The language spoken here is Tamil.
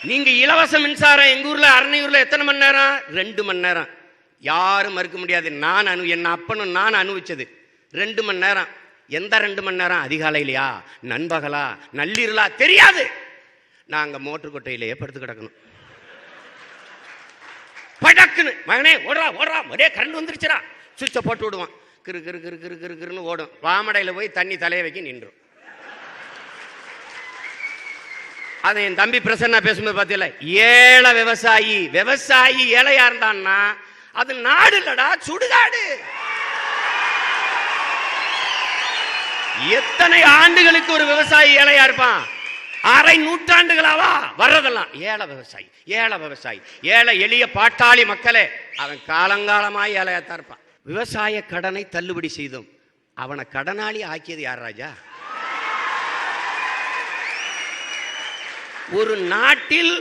நீங்க இலவச மின்சாரம் எங்க ஊர்ல அரணையூர்ல எத்தனை மணி நேரம்? 2 மணி நேரம். யாரும் மறுக்க முடியாது. என் அப்பனும் நான் அனுபவிச்சது 2 மணி நேரம். எந்த 2 மணி நேரம்? அதிகாலையிலையா, நண்பகலா, நள்ளிரலா தெரியாது. நாங்க மோட்டர் கொட்டையிலேயே படுத்து கிடக்கணும். படக்குன்னு மகனே ஓடுறா ஓடுறா, ஒரே கரண்ட் வந்துருச்சுடா, சுவிட்சை போட்டு விடுவான். கிரு கிரு கிரு கிரு கிரு கிருன்னு ஓடும். வாமடையில் போய் தண்ணி தலையை வைக்க நின்றும். அதை என் தம்பி பிரசன்னா பேசும்போது பார்த்தீங்களா, ஏழை விவசாயி. விவசாயி ஏழையா இருந்தான்னா அது நாடு இல்லடா, சுடுகாடு. எத்தனை ஆண்டுகளுக்கு ஒரு விவசாயி ஏழையா இருப்பான்? அரை நூற்றாண்டுகளாவா வர்றதெல்லாம் ஏழை விவசாயி, ஏழை விவசாயி, ஏழை எளிய பாட்டாளி மக்களே. அவன் காலங்காலமாய் ஏழையாத்தான் இருப்பான். விவசாய கடனை தள்ளுபடி செய்தோம். அவனை கடனாளி ஆக்கியது யார் ராஜா? ஒரு நாட்டில்